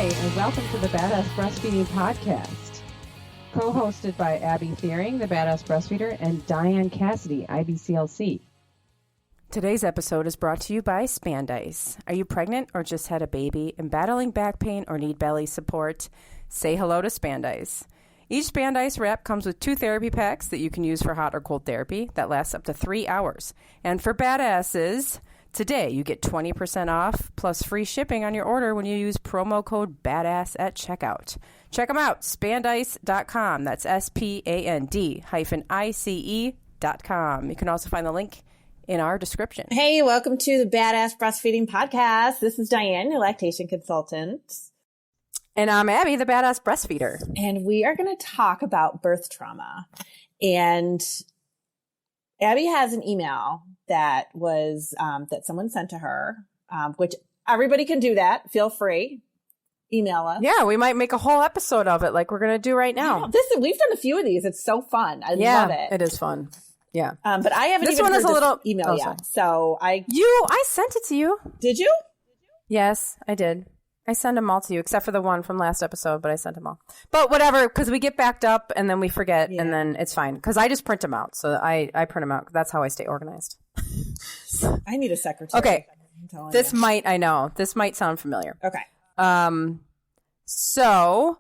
and welcome to the Badass Breastfeeding Podcast, co-hosted by Abby Thiering, the Badass Breastfeeder, and Dianne Cassidy, IBCLC. Today's episode is brought to you by Spandice. Are you pregnant or just had a baby and battling back pain or need belly support? Say hello to Spandice. Each Spandice wrap comes with 2 therapy packs that you can use for hot or cold therapy that lasts up to 3 hours. And for badasses, today you get 20% off plus free shipping on your order when you use promo code BADASS at checkout. Check them out, spandice.com. That's SPAND-ICE.com. You can also find the link in our description. Hey, welcome to the Badass Breastfeeding Podcast. This is Dianne, your lactation consultant. And I'm Abby, the Badass Breastfeeder. And we are going to talk about birth trauma. And Abby has an email that was that someone sent to her, which everybody can do that. Feel free. Email us. Yeah, we might make a whole episode of it like we're going to do right now. We've done a few of these. It's so fun. I love it. It is fun. Yeah. But I haven't even heard this email yet. So I sent it to you. Did you? Yes, I did. I sent them all to you, except for the one from last episode, but I sent them all. But whatever, because we get backed up and then we forget, and then it's fine. Because I just print them out. So I print them out. That's how I stay organized. I need a secretary. Okay. This might sound familiar. Okay. So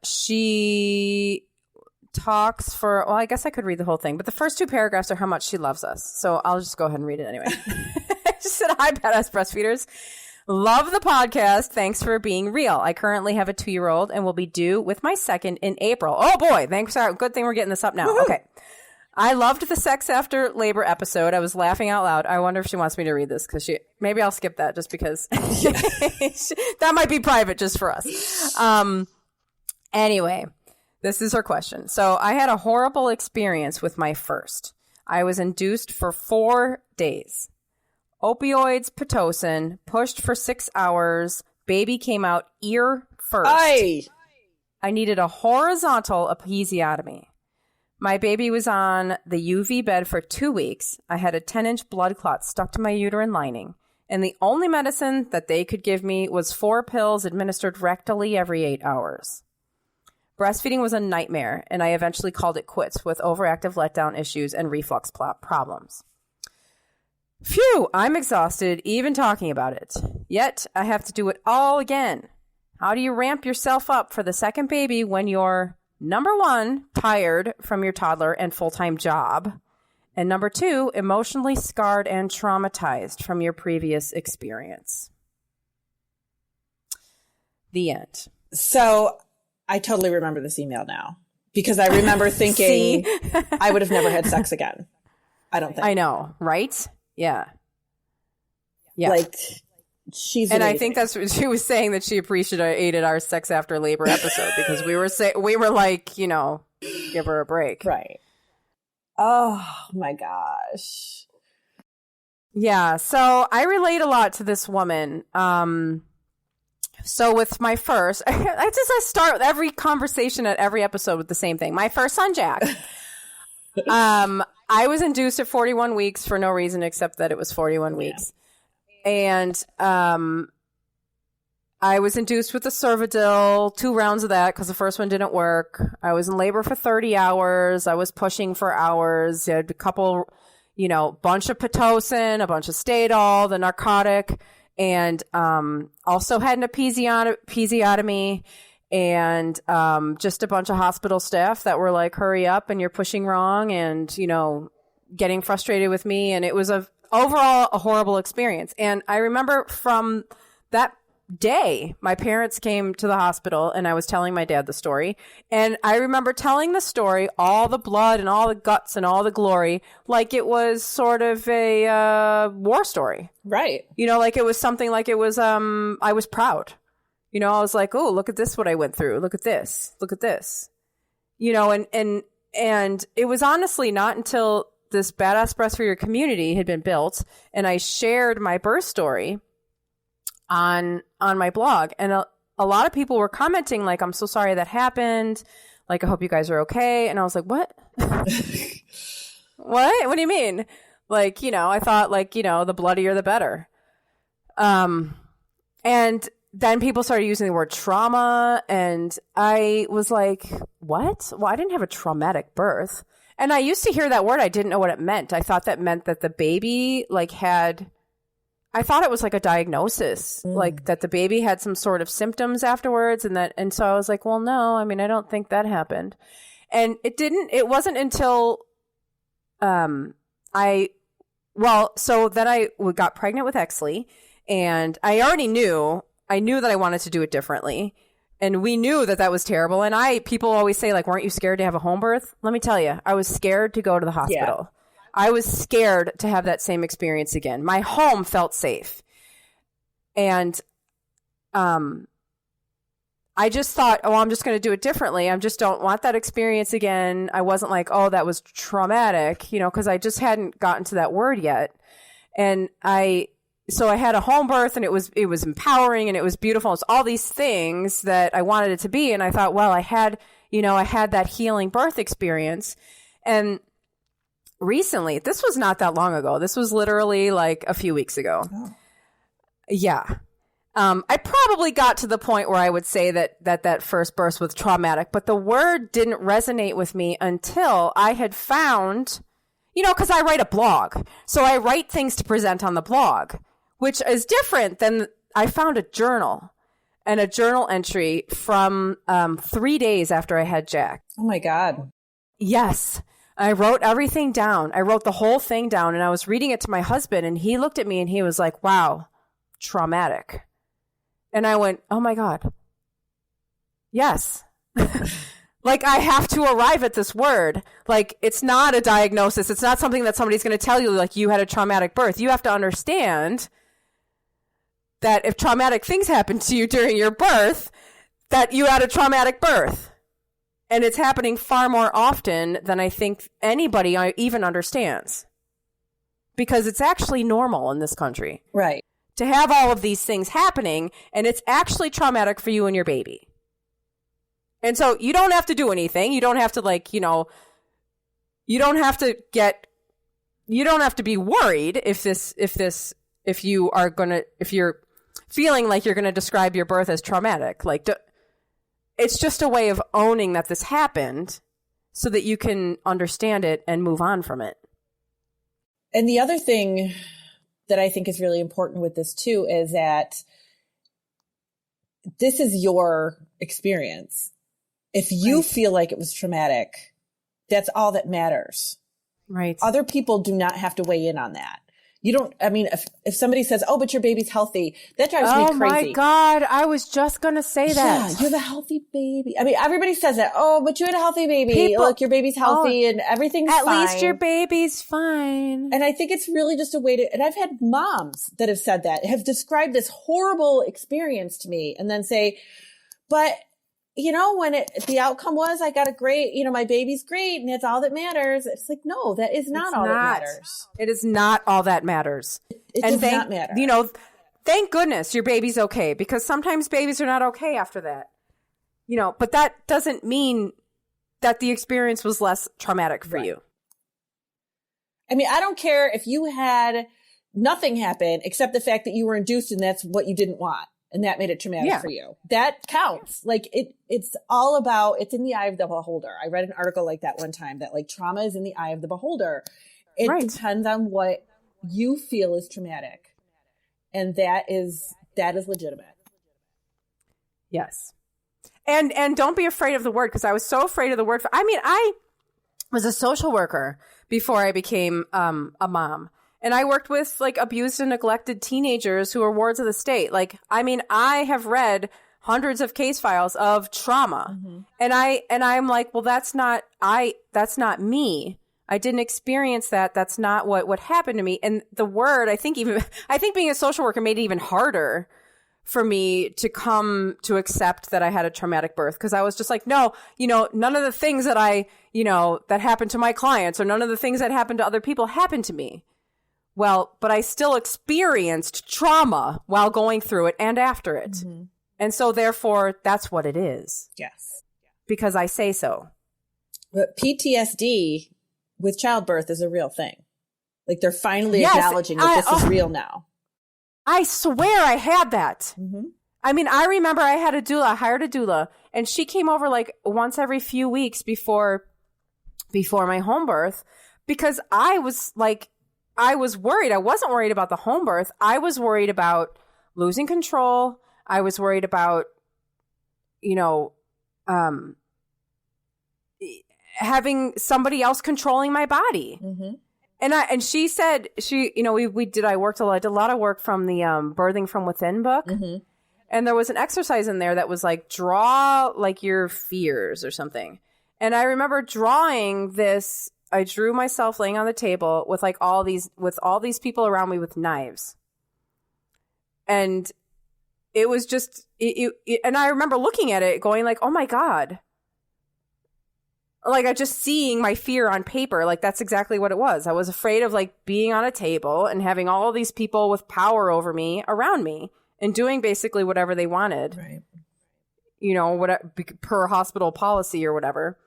she talks for, well, I guess I could read the whole thing, but the first 2 paragraphs are how much she loves us. So I'll just go ahead and read it anyway. Just said, hi, Badass Breastfeeders. Love the podcast. Thanks for being real. I currently have a 2-year-old and will be due with my second in April. Oh boy. Thanks. Good thing we're getting this up now. Woo-hoo. Okay. I loved the sex after labor episode. I was laughing out loud. I wonder if she wants me to read this because maybe I'll skip that just because that might be private just for us. Anyway, this is her question. So I had a horrible experience with my first. I was induced for 4 days. Opioids, Pitocin, pushed for 6 hours. Baby came out ear first. Aye. I needed a horizontal episiotomy. My baby was on the UV bed for 2 weeks. I had a 10-inch blood clot stuck to my uterine lining. And the only medicine that they could give me was 4 pills administered rectally every 8 hours. Breastfeeding was a nightmare, and I eventually called it quits with overactive letdown issues and reflux problems. Phew, I'm exhausted even talking about it. Yet, I have to do it all again. How do you ramp yourself up for the second baby when you're, number 1, tired from your toddler and full-time job, and number 2, emotionally scarred and traumatized from your previous experience? The end. So I totally remember this email now because I remember thinking I would have never had sex again. I don't think. I know, right? Yeah. Like, she's and amazing. I think that's what she was saying, that she appreciated our sex after labor episode because we were like, give her a break. Right. Oh my gosh. Yeah. So I relate a lot to this woman. So with my first, I start every conversation at every episode with the same thing. My first son, Jack. I was induced at 41 weeks for no reason except that it was 41 weeks. And I was induced with the Cervidil, 2 rounds of that because the first one didn't work. I was in labor for 30 hours. I was pushing for hours. I had a couple, bunch of Pitocin, a bunch of Stadol, the narcotic, and also had an episiotomy. And just a bunch of hospital staff that were like, hurry up and you're pushing wrong, and, getting frustrated with me. And it was overall a horrible experience. And I remember from that day, my parents came to the hospital and I was telling my dad the story. And I remember telling the story, all the blood and all the guts and all the glory, like it was sort of a war story. Right. Like it was something like it was, I was proud. I was like, oh, look at this, what I went through. Look at this. Look at this. And it was honestly not until this Badass Breastfeeder community had been built and I shared my birth story on my blog. And a lot of people were commenting like, I'm so sorry that happened. Like, I hope you guys are okay. And I was like, what? What do you mean? Like, I thought like, the bloodier the better. And then people started using the word trauma, and I was like, what? Well, I didn't have a traumatic birth. And I used to hear that word. I didn't know what it meant. I thought that meant that the baby I thought it was like a diagnosis, like that the baby had some sort of symptoms afterwards. And so I was like, well, no, I mean, I don't think that happened. And it wasn't until, so then I got pregnant with Exley, and I knew that I wanted to do it differently. And we knew that was terrible. And people always say, like, weren't you scared to have a home birth? Let me tell you, I was scared to go to the hospital. Yeah. I was scared to have that same experience again. My home felt safe. And I just thought, I'm just going to do it differently. I just don't want that experience again. I wasn't like, oh, that was traumatic, because I just hadn't gotten to that word yet. And so I had a home birth, and it was empowering, and it was beautiful. It's all these things that I wanted it to be. And I thought, well, I had that healing birth experience. And recently, this was not that long ago. This was literally like a few weeks ago. Oh. Yeah. I probably got to the point where I would say that first birth was traumatic, but the word didn't resonate with me until I had found, because I write a blog. So I write things to present on the blog, which is different than I found a journal and a journal entry from 3 days after I had Jack. Oh, my God. Yes. I wrote everything down. I wrote the whole thing down, and I was reading it to my husband, and he looked at me and he was like, wow, traumatic. And I went, oh my God. Yes. Like, I have to arrive at this word. Like, it's not a diagnosis. It's not something that somebody's going to tell you, like, you had a traumatic birth. You have to understand that if traumatic things happen to you during your birth, that you had a traumatic birth. And it's happening far more often than I think anybody even understands. Because it's actually normal in this country. Right. To have all of these things happening, and it's actually traumatic for you and your baby. And so you don't have to do anything. You don't have to you don't have to be worried if you're feeling like you're going to describe your birth as traumatic. It's just a way of owning that this happened so that you can understand it and move on from it. And the other thing that I think is really important with this too is that this is your experience. If you feel like it was traumatic, that's all that matters. Right. Other people do not have to weigh in on that. You don't, if somebody says, oh, but your baby's healthy, that drives me crazy. Oh my God. I was just going to say that. Yeah, you have a healthy baby. Everybody says that. Oh, but you had a healthy baby. Look, your baby's healthy and everything's fine. At least your baby's fine. And I think it's really just a way to, and I've had moms that have said that, have described this horrible experience to me and then say, but when the outcome was, I got a great, my baby's great and that's all that matters. It's like, no, that is not all that matters. It is not all that matters. It does not matter. Thank goodness your baby's okay, because sometimes babies are not okay after that. But that doesn't mean that the experience was less traumatic for you. I don't care if you had nothing happen except the fact that you were induced and that's what you didn't want. And that made it traumatic for you. That counts. It's all about, it's in the eye of the beholder. I read an article like that one time that trauma is in the eye of the beholder. It depends on what you feel is traumatic. And that is legitimate. Yes. And don't be afraid of the word, because I was so afraid of the word. I was a social worker before I became a mom. And I worked with abused and neglected teenagers who are wards of the state. I have read hundreds of case files of trauma. Mm-hmm. And I'm like, well, that's not me. I didn't experience that. That's not what happened to me. And the word, I think being a social worker made it even harder for me to come to accept that I had a traumatic birth, because I was just like, no, none of the things that that happened to my clients or none of the things that happened to other people happened to me. Well, but I still experienced trauma while going through it and after it. Mm-hmm. And so therefore, that's what it is. Yes. Because I say so. But PTSD with childbirth is a real thing. They're finally acknowledging that this is real now. I swear I had that. Mm-hmm. I mean, I remember I had a doula, I hired a doula, and she came over like once every few weeks before my home birth, because I was worried. I wasn't worried about the home birth. I was worried about losing control. I was worried about, having somebody else controlling my body. Mm-hmm. And she said, I worked a lot, I did a lot of work from the Birthing from Within book. Mm-hmm. And there was an exercise in there that was like, draw like your fears or something. And I remember drawing this. I drew myself laying on the table with like all these people around me with knives. And it was just, and I remember looking at it going like, oh my God. Like I just seeing my fear on paper, like that's exactly what it was. I was afraid of like being on a table and having all these people with power over me around me and doing basically whatever they wanted. Right. Whatever, per hospital policy or whatever.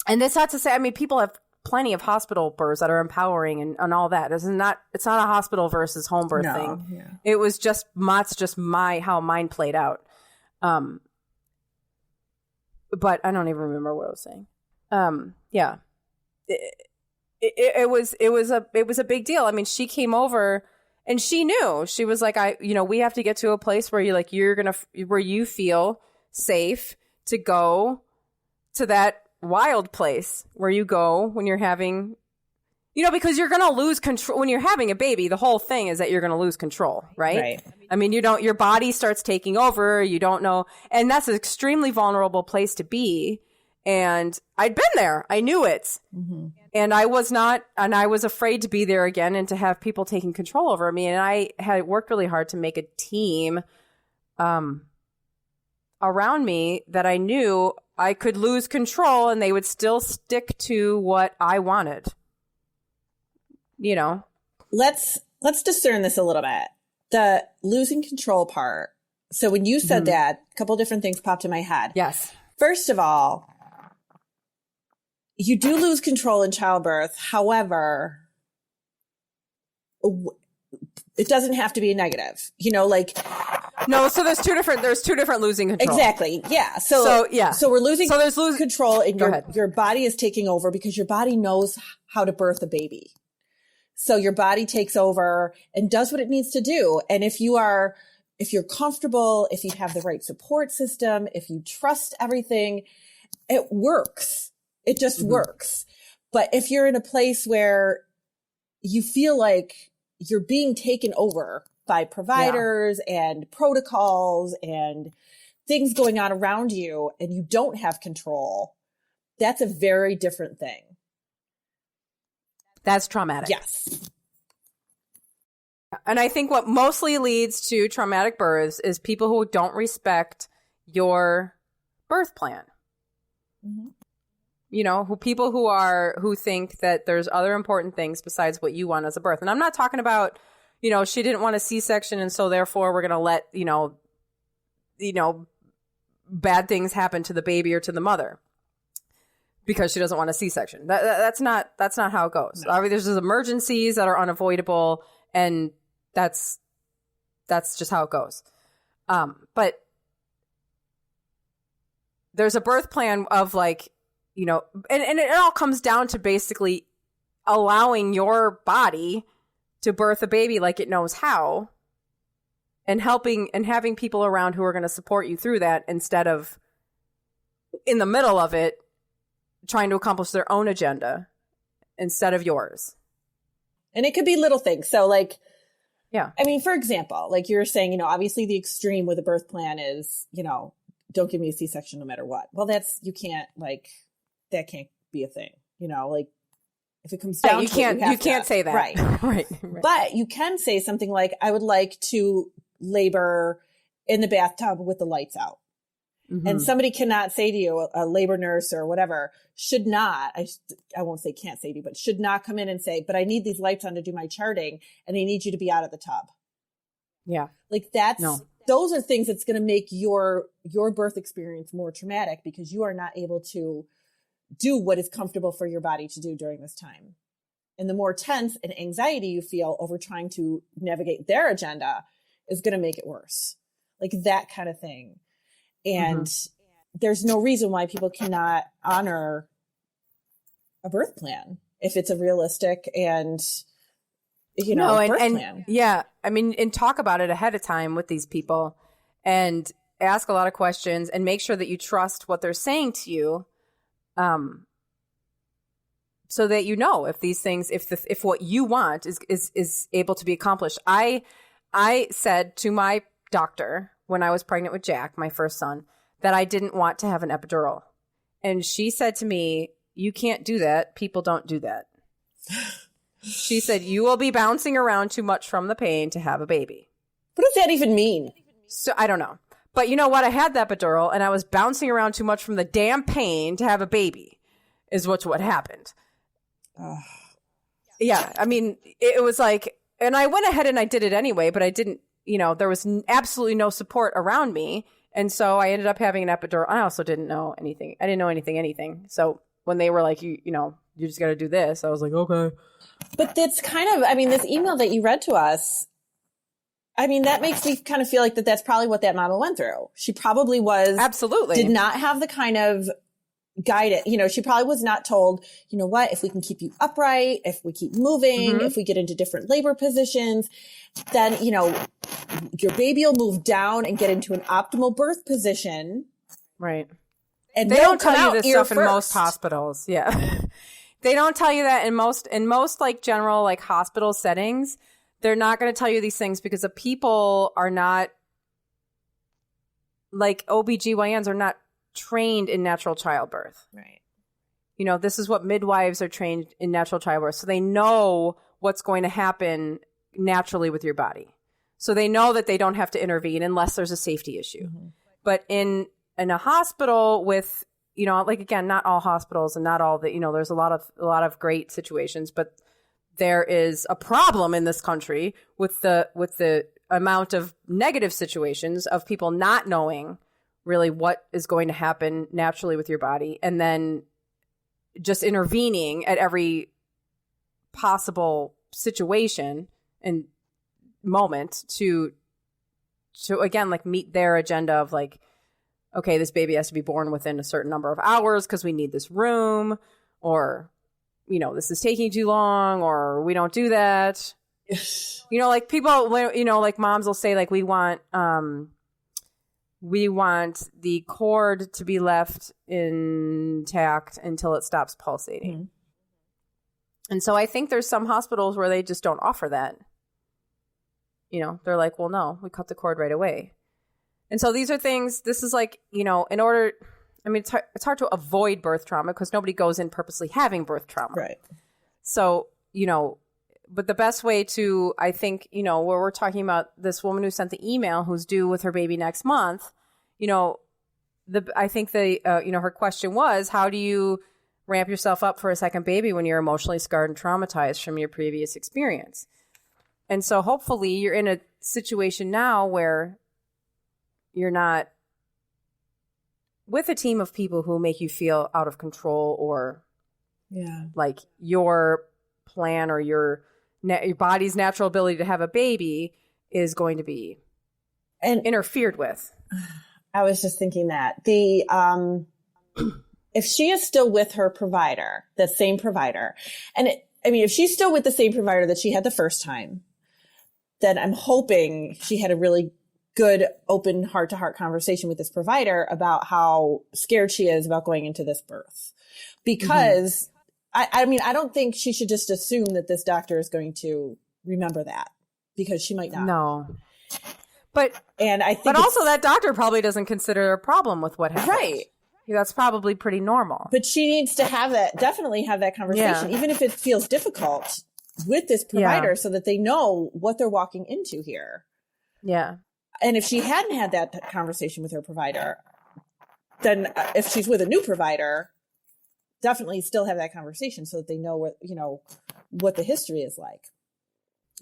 And that's not to say, I mean, people have plenty of hospital births that are empowering and all that. It's not a hospital versus home birth thing. Yeah. It was just how mine played out. But I don't even remember what I was saying. Yeah. It was a big deal. I mean, she came over and she knew. She was like, we have to get to a place where where you feel safe to go to that wild place where you go when you're having, because you're going to lose control when you're having a baby. The whole thing is that you're going to lose control, right? Right. I mean, your body starts taking over. You don't know. And that's an extremely vulnerable place to be. And I'd been there. I knew it. Mm-hmm. And I was afraid to be there again and to have people taking control over me. And I had worked really hard to make a team around me that I knew I could lose control and they would still stick to what I wanted. Let's discern this a little bit. The losing control part. So when you said that, a couple different things popped in my head. Yes. First of all, you do lose control in childbirth. However, it doesn't have to be a negative, No, so there's two different losing control. Exactly. Yeah. So we're losing control and your body is taking over because your body knows how to birth a baby. So your body takes over and does what it needs to do. And if you're comfortable, if you have the right support system, if you trust everything, it works. It just works. But if you're in a place where you feel like you're being taken over by providers and protocols and things going on around you and you don't have control, that's a very different thing. That's traumatic. Yes. And I think what mostly leads to traumatic births is people who don't respect your birth plan. Mm-hmm. Who think that there's other important things besides what you want as a birth. And I'm not talking about, she didn't want a C-section and so therefore we're going to let, bad things happen to the baby or to the mother because she doesn't want a C-section. That's not how it goes. No. I mean, there's just emergencies that are unavoidable and that's just how it goes. But there's a birth plan of like, and it all comes down to basically allowing your body to birth a baby like it knows how and helping and having people around who are going to support you through that instead of in the middle of it trying to accomplish their own agenda instead of yours. And it could be little things. So like, yeah. I mean, for example, like you're saying, obviously the extreme with a birth plan is, don't give me a C-section no matter what. Well, that can't be a thing, like if it comes down to it, you can't say that. Right. Right. But you can say something like, I would like to labor in the bathtub with the lights out. Mm-hmm. And somebody cannot say to you, a labor nurse or whatever, should not, I won't say can't say to you, but should not come in and say, but I need these lights on to do my charting and I need you to be out of the tub. Yeah. Like those are things that's going to make your birth experience more traumatic because you are not able to do what is comfortable for your body to do during this time. And the more tense and anxiety you feel over trying to navigate their agenda is going to make it worse. like that kind of thing. And there's no reason why people cannot honor a birth plan if it's a realistic and, birth plan. Yeah. I mean, and talk about it ahead of time with these people and ask a lot of questions and make sure that you trust what they're saying to you. So that if these things, if what you want is able to be accomplished. I said to my doctor when I was pregnant with Jack, my first son, that I didn't want to have an epidural. And she said to me, "You can't do that. People don't do that." She said, "You will be bouncing around too much from the pain to have a baby." What does that even mean? So I don't know. But you know what? I had the epidural and I was bouncing around too much from the damn pain to have a baby is what happened. Yeah. I mean, it was like, and I went ahead and I did it anyway, but I didn't, there was absolutely no support around me. And so I ended up having an epidural. I also didn't know anything. I didn't know anything. So when they were like, you just got to do this, I was like, okay. But that's kind of, this email that you read to us, that makes me kind of feel like that's probably what that mama went through. She probably did not have the kind of guidance. She probably was not told, what, if we can keep you upright, if we keep moving, if we get into different labor positions, then, your baby will move down and get into an optimal birth position. Right. And they don't tell you this stuff first. In most hospitals. Yeah. They don't tell you that in most like general like hospital settings. They're not going to tell you these things because the people are not like OBGYNs are not trained in natural childbirth. Right. This is what midwives are trained in natural childbirth. So they know what's going to happen naturally with your body. So they know that they don't have to intervene unless there's a safety issue. But in a hospital with, like, again, not all hospitals and not all the, there's a lot of great situations, but there is a problem in this country with the amount of negative situations of people not knowing really what is going to happen naturally with your body and then just intervening at every possible situation and moment to again, like meet their agenda of like, okay, this baby has to be born within a certain number of hours because we need this room, or, this is taking too long, or we don't do that. Like people, like moms will say like, we want the cord to be left intact until it stops pulsating. And so I think there's some hospitals where they just don't offer that. They're like, well, no, we cut the cord right away. And so these are things, this is like, in order, it's hard to avoid birth trauma because nobody goes in purposely having birth trauma. Right. So, but the best way to, I think, where we're talking about this woman who sent the email who's due with her baby next month, I think her question was, how do you ramp yourself up for a second baby when you're emotionally scarred and traumatized from your previous experience? And so hopefully you're in a situation now where you're not with a team of people who make you feel out of control or like your plan or your body's natural ability to have a baby is going to be interfered with. I was just thinking that if she is still with her provider, the same provider, and if she's still with the same provider that she had the first time, then I'm hoping she had a really good, open heart-to-heart conversation with this provider about how scared she is about going into this birth. Because I don't think she should just assume that this doctor is going to remember that, because she might not. No. But but also that doctor probably doesn't consider a problem with what happened. Right. That's probably pretty normal. But she needs to definitely have that conversation, even if it feels difficult with this provider, so that they know what they're walking into here. Yeah. And if she hadn't had that conversation with her provider, then if she's with a new provider, definitely still have that conversation so that they know what the history is like.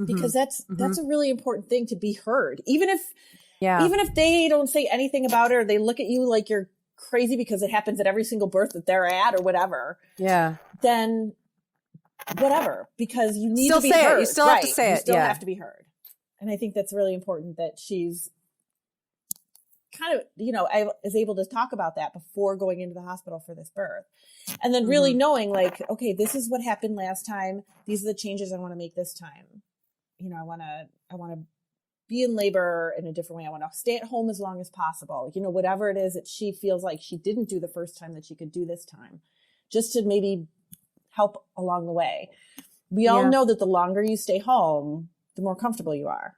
Because that's a really important thing to be heard. Even if they don't say anything about it, or they look at you like you're crazy because it happens at every single birth that they're at or whatever. Yeah. Then whatever, because you need still to be say heard. It. You still have to say you it. still have to be heard. And I think that's really important that she's kind of, I was able to talk about that before going into the hospital for this birth. And then really knowing like, okay, this is what happened last time. These are the changes I want to make this time. I want to be in labor in a different way. I want to stay at home as long as possible. Whatever it is that she feels like she didn't do the first time that she could do this time, just to maybe help along the way. We all know that the longer you stay home, the more comfortable you are.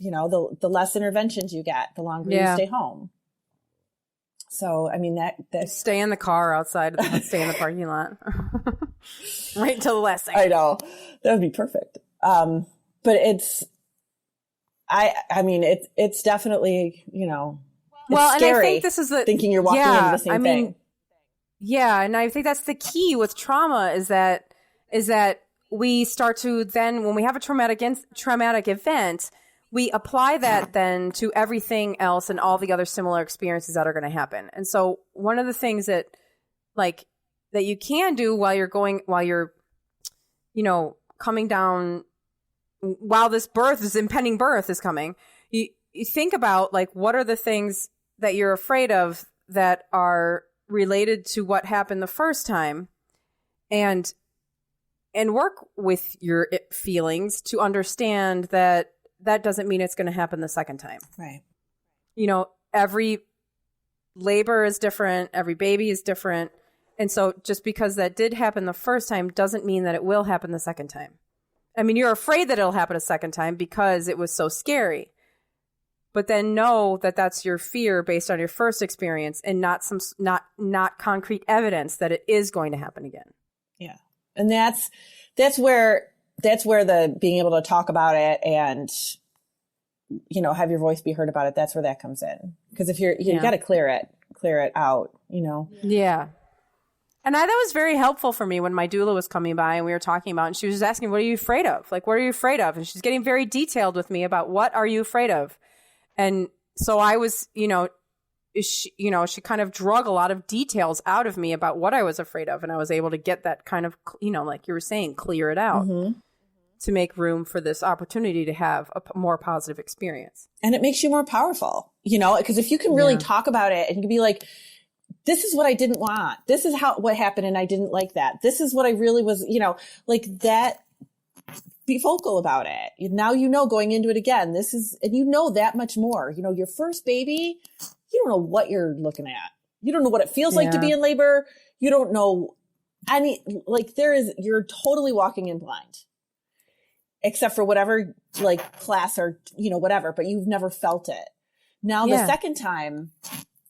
The less interventions you get, the longer you stay home. So, I mean, that stay in the car outside, stay in the parking lot. Right until the last second. I know. That would be perfect. But it's, I mean, it's definitely, it's scary. And I think this is thinking you're walking into the same thing. Yeah. And I think that's the key with trauma is that we start to then, when we have a traumatic event, we apply that then to everything else and all the other similar experiences that are going to happen. And so one of the things that you can do while you're coming down, while this impending birth is coming, you think about like, what are the things that you're afraid of that are related to what happened the first time, and work with your feelings to understand that doesn't mean it's going to happen the second time. Right. Every labor is different. Every baby is different. And so just because that did happen the first time doesn't mean that it will happen the second time. I mean, you're afraid that it'll happen a second time because it was so scary. But then know that that's your fear based on your first experience and not concrete evidence that it is going to happen again. Yeah. And that's where the being able to talk about it and, have your voice be heard about it, that's where that comes in. Because if you got to clear it out, Yeah. And that was very helpful for me when my doula was coming by and we were talking about, and she was just asking, what are you afraid of? Like, what are you afraid of? And she's getting very detailed with me about what are you afraid of? And so I was, she kind of drug a lot of details out of me about what I was afraid of. And I was able to get that kind of, like you were saying, clear it out to make room for this opportunity to have a more positive experience. And it makes you more powerful, because if you can really talk about it and you can be like, this is what I didn't want. This is what happened. And I didn't like that. This is what I really was, like that. Be vocal about it. Now, going into it again, and that much more, your first baby, you don't know what you're looking at. You don't know what it feels like to be in labor. You don't know you're totally walking in blind, except for whatever class or, whatever, but you've never felt it. Now, the second time,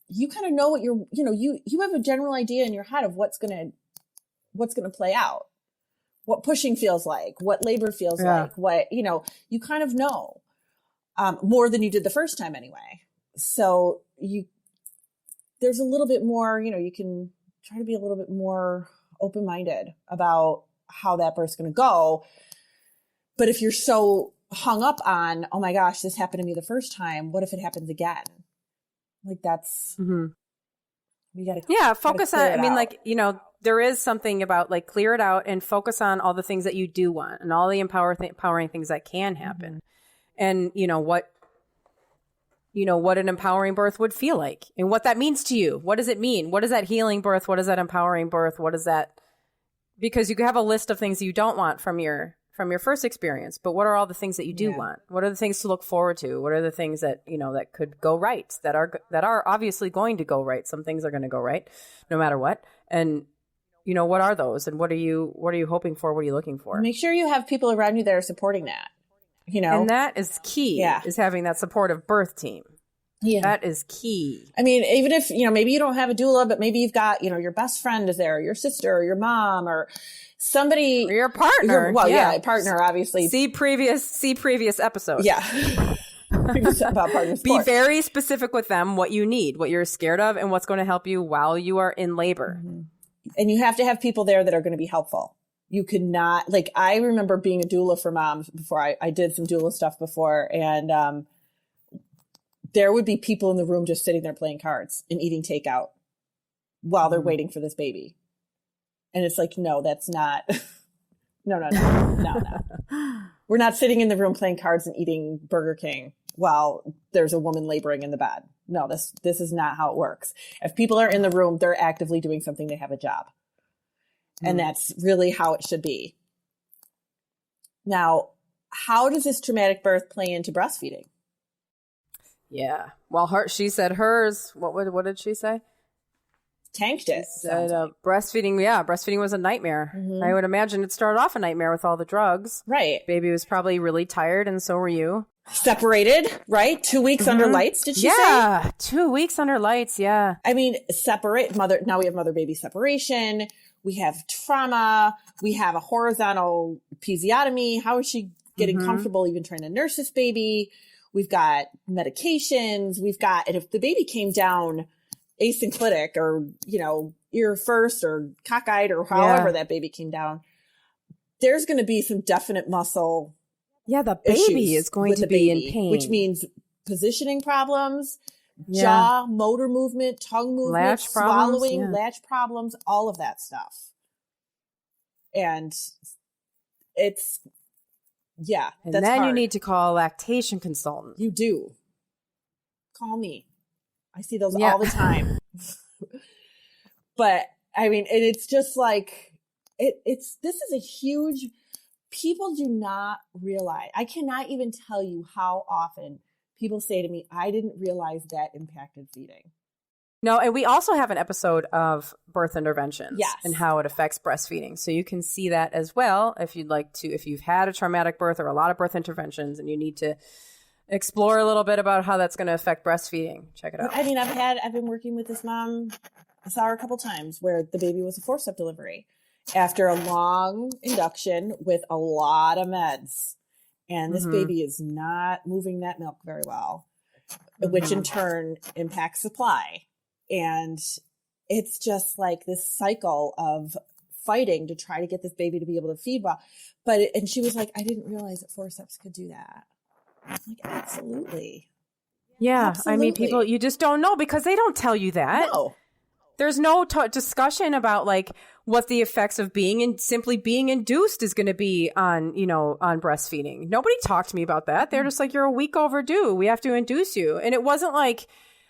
you kind of know what you have a general idea in your head of what's going to play out. What pushing feels like, what labor feels like, what, you kind of know more than you did the first time anyway. So there's a little bit more, you can try to be a little bit more open-minded about how that birth's going to go. But if you're so hung up on, oh my gosh, this happened to me the first time, what if it happens again? Like that's, we got to focus on, I mean, there is something about clear it out and focus on all the things that you do want and all the empowering things that can happen. And what an empowering birth would feel like and what that means to you. What does it mean? What is that healing birth? What is that empowering birth? What is that? Because you have a list of things that you don't want from your first experience, but what are all the things that you do want? What are the things to look forward to? What are the things that, that could go right, that are obviously going to go right? Some things are going to go right no matter what. And what are those and what are you hoping for? What are you looking for? Make sure you have people around you that are supporting that, And that is key, is having that supportive birth team. Yeah. That is key. I mean, even if, maybe you don't have a doula, but maybe you've got, your best friend is there, or your sister or your mom or somebody. Or your partner. Partner, obviously. See previous episode. Yeah. About partner support. Be very specific with them, what you need, what you're scared of, and what's going to help you while you are in labor. And you have to have people there that are going to be helpful. You could not, I remember being a doula for moms before I did some doula stuff before. And there would be people in the room just sitting there playing cards and eating takeout while they're waiting for this baby. And it's no, that's not, no. We're not sitting in the room playing cards and eating Burger King while there's a woman laboring in the bed. no, this is not how it works. If people are in the room, they're actively doing something. They have a job. And that's really how it should be. Now, how does this traumatic birth play into breastfeeding? Yeah. Well, she said hers. What did she say? Tanked it. She said breastfeeding. Yeah, breastfeeding was a nightmare. Mm-hmm. I would imagine it started off a nightmare with all the drugs. Right. Baby was probably really tired, and so were you. Separated, right? 2 weeks under lights, did she say? Yeah, 2 weeks under lights, yeah. I mean, now we have mother-baby separation. We have trauma. We have a horizontal episiotomy. How is she getting comfortable even trying to nurse this baby? We've got medications. And if the baby came down asynclitic or, ear first or cockeyed or however that baby came down, there's going to be some definite muscle Yeah, the baby is going to be in pain. Which means positioning problems, jaw, motor movement, tongue movement, latch swallowing, latch problems, all of that stuff. And it's, and that's then hard. you need to call a lactation consultant. You do. Call me. I see those all the time. But I mean, and it's just like, this is a huge, people do not realize, I cannot even tell you how often people say to me, I didn't realize that impacted feeding. No, and we also have an episode of birth interventions Yes. and how it affects breastfeeding. So you can see that as well if you've had a traumatic birth or a lot of birth interventions and you need to explore a little bit about how that's going to affect breastfeeding. Check it out. I mean, I've been working with this mom. I saw her a couple times where the baby was a forceps delivery after a long induction with a lot of meds. And this baby is not moving that milk very well, which in turn impacts supply. And it's just like this cycle of fighting to try to get this baby to be able to feed well. And she was like, I didn't realize that forceps could do that. I'm like, absolutely. Yeah. Absolutely. I mean, people, you just don't know because they don't tell you that. No. There's no discussion about like what the effects of simply being induced is going to be on breastfeeding. Nobody talked to me about that. They're just like, you're a week overdue. We have to induce you. And it wasn't like,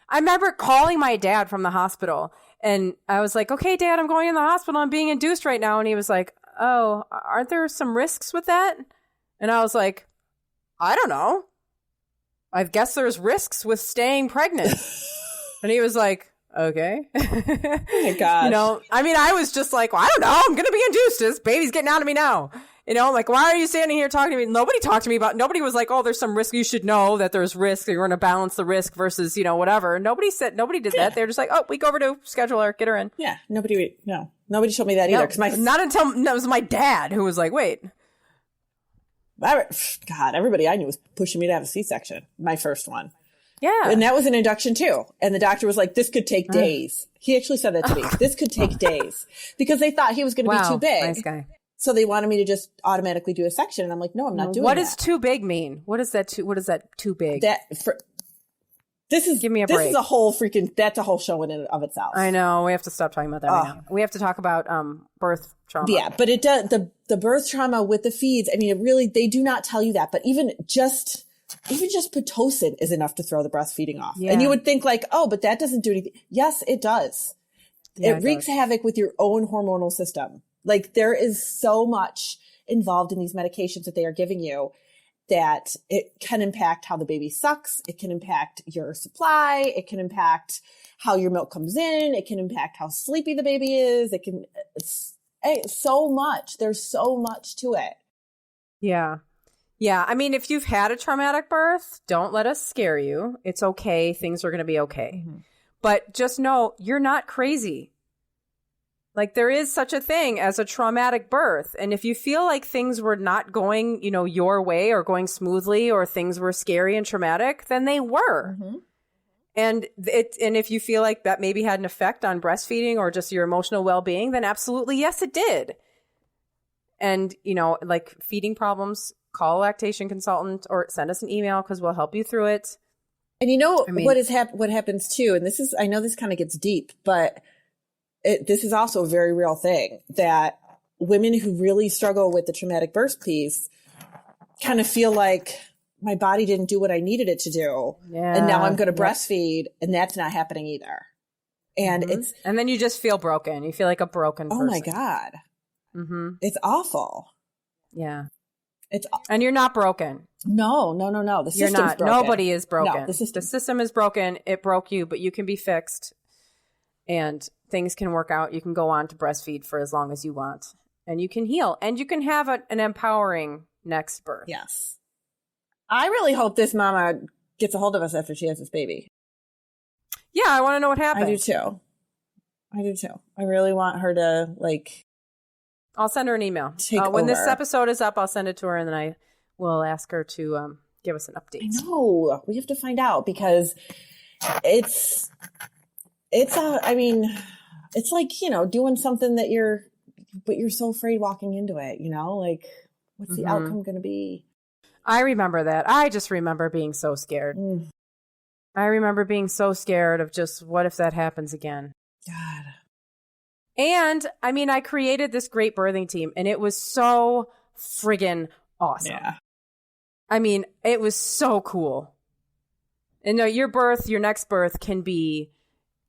I remember calling my dad from the hospital and I was like, okay, Dad, I'm going in the hospital. I'm being induced right now. And he was like, oh, aren't there some risks with that? And I was like, I don't know. I guess there's risks with staying pregnant. And he was like, okay. Oh my gosh. I mean, I was just like, well, I don't know. I'm going to be induced. This baby's getting out of me now. Like, why are you standing here talking to me? Nobody talked to me about, nobody was like, oh, there's some risk. You should know that there's risk. You're going to balance the risk versus, whatever. Nobody did that. They're just like, oh, week overdue, schedule her, get her in. Yeah. Nobody told me that either. Not until it was my dad who was like, wait. God, everybody I knew was pushing me to have a C-section. My first one. Yeah. And that was an induction too. And the doctor was like, this could take days. He actually said that to me. This could take days because they thought he was going to be too big. Nice guy. So they wanted me to just automatically do a section. And I'm like, no, I'm not doing that. What does too big mean? What is that too big? Give me a break. This is that's a whole show in and of itself. I know. We have to stop talking about that right now. We have to talk about birth trauma. Yeah, but it does the birth trauma with the feeds. I mean, it really, they do not tell you that, but even just Pitocin is enough to throw the breastfeeding off. Yeah. And you would think like, oh, but that doesn't do anything. Yes, it does. Yeah, it wreaks havoc with your own hormonal system. Like there is so much involved in these medications that they are giving you that it can impact how the baby sucks. It can impact your supply. It can impact how your milk comes in. It can impact how sleepy the baby is. So much. There's so much to it. Yeah. Yeah. I mean, if you've had a traumatic birth, don't let us scare you. It's okay. Things are going to be okay. Mm-hmm. But just know you're not crazy. Like there is such a thing as a traumatic birth. And if you feel like things were not going, your way or going smoothly or things were scary and traumatic, then they were. Mm-hmm. And if you feel like that maybe had an effect on breastfeeding or just your emotional well-being, then absolutely, yes, it did. And, like feeding problems, call a lactation consultant or send us an email because we'll help you through it. And what happens too, and I know this kind of gets deep, but this is also a very real thing that women who really struggle with the traumatic birth piece kind of feel like my body didn't do what I needed it to do. Yeah. And now I'm going to breastfeed, and that's not happening either. And and then you just feel broken. You feel like a broken person. Oh my God. Mm-hmm. It's awful. Yeah. And you're not broken. No. The system's You're not. broken. Nobody is broken. No, the system is broken. It broke you, but you can be fixed and things can work out. You can go on to breastfeed for as long as you want and you can heal and you can have an empowering next birth. Yes. I really hope this mama gets a hold of us after she has this baby. Yeah, I want to know what happened. I do too. I really want her to I'll send her an email. When this episode is up, I'll send it to her and then I will ask her to give us an update. I know. We have to find out because it's like, doing something that but you're so afraid walking into it, what's the outcome going to be? I remember that. I just remember being so scared. I remember being so scared of just what if that happens again? God. And I created this great birthing team and it was so friggin' awesome. Yeah. It was so cool. And your next birth can be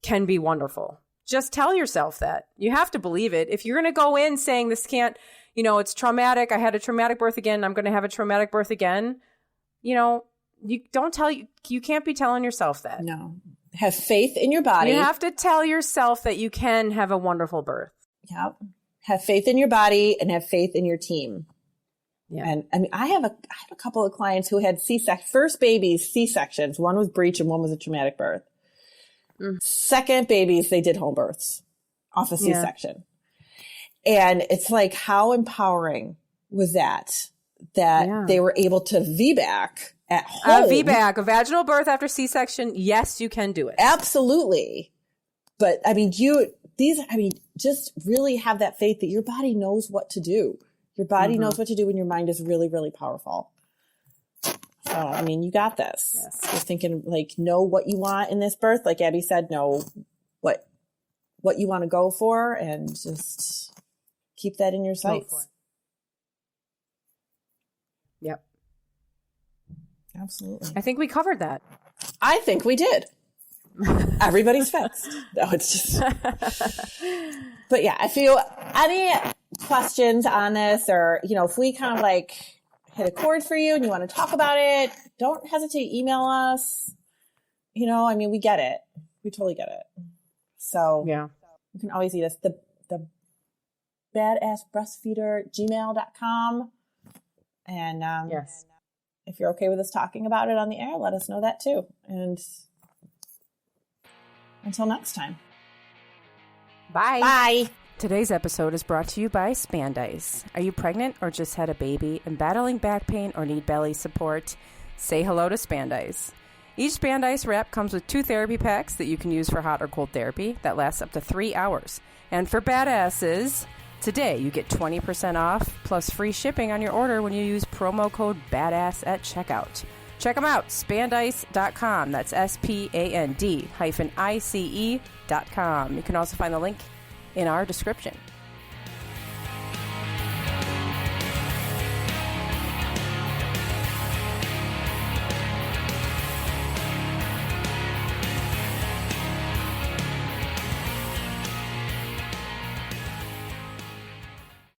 wonderful. Just tell yourself that. You have to believe it. If you're going to go in saying this can't, it's traumatic. I had a traumatic birth again. I'm going to have a traumatic birth again. You can't be telling yourself that. No. Have faith in your body. You have to tell yourself that you can have a wonderful birth. Yep. Have faith in your body and have faith in your team. Yeah. And I have a couple of clients who had first babies, C-sections. One was breech and one was a traumatic birth. Second babies, they did home births off a C-section. And it's like, how empowering was that they were able to VBAC at home. VBAC, a vaginal birth after C-section. Yes, you can do it. Absolutely. But just really have that faith that your body knows what to do. Your body knows what to do when your mind is really, really powerful. So, you got this. Yes. Just thinking know what you want in this birth. Like Abby said, know what you want to go for and just keep that in your sights. Yep. Absolutely. I think we covered that. I think we did. Everybody's fixed. No, it's just. But yeah, if you any questions on this, or if we kind of hit a chord for you and you want to talk about it, don't hesitate to email us. We get it. We totally get it. So yeah, you can always eat us the badassbreastfeeder@gmail.com. And yes. If you're okay with us talking about it on the air, let us know that too. And until next time. Bye. Bye. Today's episode is brought to you by Spandice. Are you pregnant or just had a baby and battling back pain or need belly support? Say hello to Spandice. Each Spandice wrap comes with 2 therapy packs that you can use for hot or cold therapy that lasts up to 3 hours. And for badasses, today you get 20% off plus free shipping on your order when you use promo code BADASS at checkout. Check them out, spandice.com. That's SPAND-ICE.com. You can also find the link in our description.